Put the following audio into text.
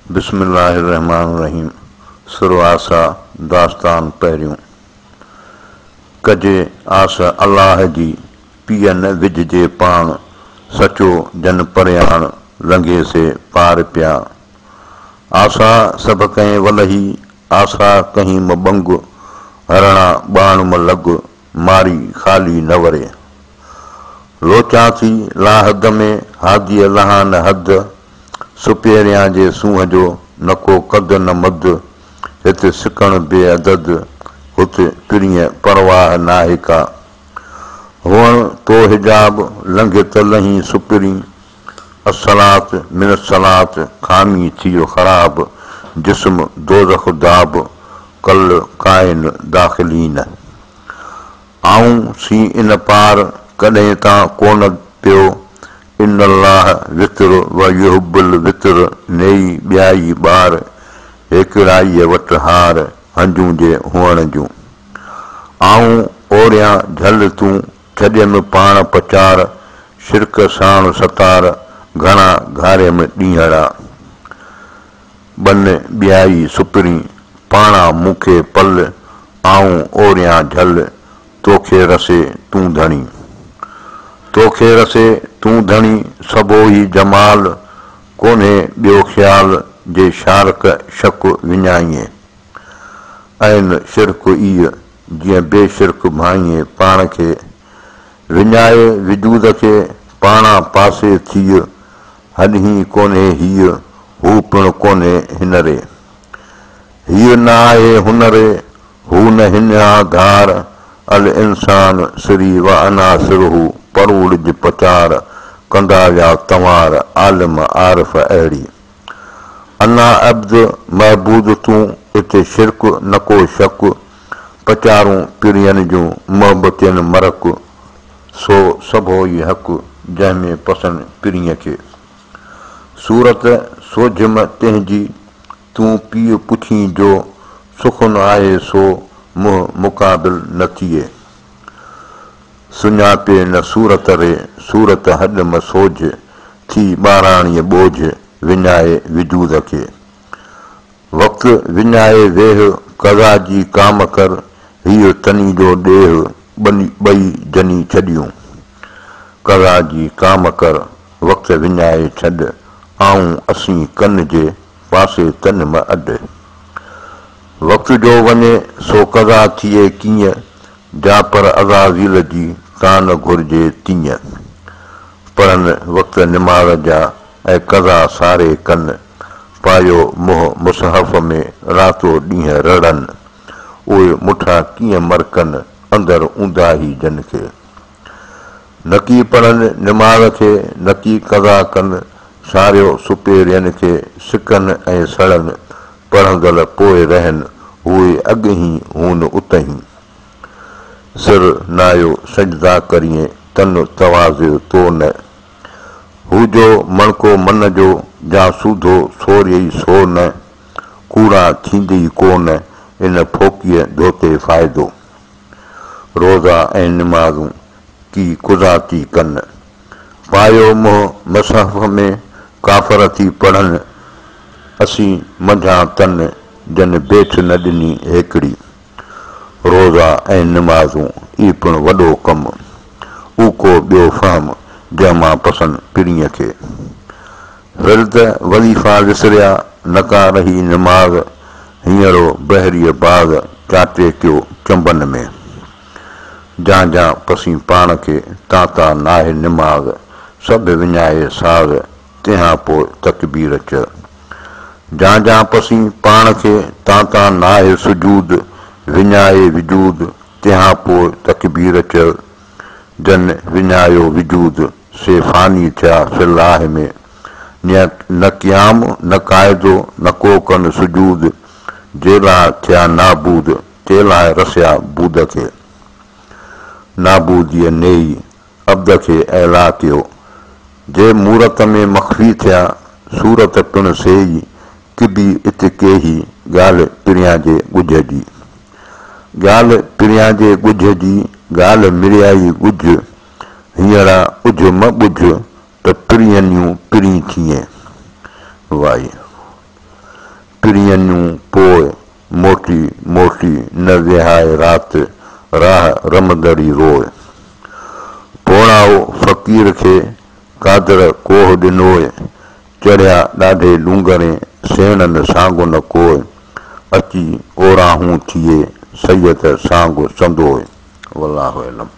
बिस्मिल्लाहिर्रहमानिर्रहीम। सुरवासा दास्तान पहिरियों। कजे आस अल्लाह जी पीअ न विझजे पाण, सचो जन परियाण लंघे से पार पिया। आसा सभ कंहिं वलही, आसा कहीं मबंग, हरणा बाण मलग, मारी खाली न वरे। लोचां थी लाहद में हादीअ लहा न हद, सुपेरियां जे सूंहं जो न को कद न मद। हिते सिकण बेअदद, हुते पिरीअ परवाह नाहे का। हुअण तो हिजाब लंघे त लही सुपिरी, असलात मिन सलात खामी थियो ख़राब। जिस्म दोज़ख दाब, कल काइन दाख़िलीन। आऊं सी इन पार कॾहिं तां कोन पियो, इन अल्लाह वितर व युहिब्बुल वितर। नेई ॿियाई ॿार, हिकिड़ाईअ वटि हार हंजूं जे हुअण जूं। आऊं ओरियां झल तूं छॾियमि पाण पचार, शिरक साण सतार घणा घारियमि ॾींहड़ा। बन ॿियाई सुपिरी पाणा मूंखे पल, आऊं ओरियां झल तोखे रसे तूं धणी। तोखे रसे तूं धणी सबो ई जमाल, कोन्हे ॿियो ख़्याल जे शारक शक विञाईं। ऐं शिरक इह जीअं बेशिरक भाईं पाण खे, विञाए विजूद खे पाणा पासे थी। हॾहीं कोन्हे हीअ, हू पिणु कोन्हे हिनरे। हीअ न आहे हुनरे, हू न हिना धार। अल इंसान सिरी व अना सिरहू, परूड़ पचार कंदा विया तंवार आलिम आरिफ अहिड़ी। अना अब्द महबूद तूं, हिते शिरक न को शक। पचारूं पिरियन जूं मोहबतियुनि मरक, सो सभो ई हक़ जंहिंमें पसंदि पिरीअ खे। सूरत सोझम तंहिंजी तूं पीउ पुछी जो, सुखुन आहे सो मुंहुं मुक़ाबिल न थिए। सुञापे न सूरत रे, सूरत हॾ म सोझ थी ॿाराणीअ ॿोझ विञाए विजूद खे। वक़्तु विञाए वेह कज़ा जी काम कर, हीअ तनी जो ॾेह ॿई जनी छॾियूं। कज़ा जी काम कर, वक़्तु विञाए छॾ, आऊं असीं कन जे पासे तन म अॾ। वक़्तु जो वञे सो कज़ा थिए कीअं, जा पर अज़ाज़ील जी तां न घुरिजे तीअं। पढ़नि वक़्तु निमाज़ जा ऐं कज़ा सारे कनि, पायो मुंहुं मुसहफ़ में रातो ॾींहं रड़नि। उहे मुठा कीअं मरकनि अंदरि ऊंदा ई जन खे। नकी पढ़नि निमाज़ खे, नकी कज़ा कनि, सारियो सुपेरियनि खे सिकनि ऐं सड़नि। पढ़ंदड़ पोइ रहनि, उहे अॻही हून उतहीं। सिर नायो सजदा करिए, तन तवाज़े तो न। हू जो मणको मन जो, जा सूधो सोरियई सो न। कूड़ा थींदी कोन इन फोकीअ धोते फ़ाइदो। रोज़ा ऐं निमाज़ूं की कुज़ाती कनि, पायो मुंहुं मसहफ़ में काफ़र थी पढ़नि। असीं मंझां तन जन बेठ न ॾिनी हिकिड़ी। रोज़ा ऐं निमाज़ूं ई पिणु वॾो कमु, ऊको ॿियो फ़हम जंहिंमां पसंदि पिरीअ खे। विर्द वज़ीफ़ा विसरिया नका रही निमाज़, हींअरो बहरीअ बाग़ चाटे कयो चंबन में। जां जां पसी पाण खे ताता नाहे निमाज़, सभु विञाए साज़ तंहिंखां पोइ तकबीर च। जां जां पसी पाण खे ताता नाहे सुजूद, विञाए विजूद तंहिंखां पोइ तकबीर च। जन विञायो विजूद से फ़ानी थिया फिलाह में, न क़याम न क़ाइदो न को कन सुजूद। जे लाइ थिया नाबूद, ते लाइ रसिया बूद खे। नाबूदीअ नेई अब्द खे ऐला कयो, जे मूरत में मख़फ़ी थिया सूरत पिणु सेई। किबी इतकेही ॻाल्हि पिरियां जे ॻुझ जी। ॻाल्हि पिरियां जे ॻुझ जी, ॻाल्हि मिरियाई ॻुझ। हींअर उझ म ॿुझ त पिरियनियूं पिरी थिए। वाई। ॾियनियूं पोइ मोटी मोटी न विहाए राति राह रमदड़ी रोए पोणाओ फ़क़ीर खे कादर कोह ॾिनोए चढ़िया ॾाढे डूंगरे सेणनि साॻो न कोए अची ओराहूं थिए सैयद साॻो संदोए वल्लाहु अलम।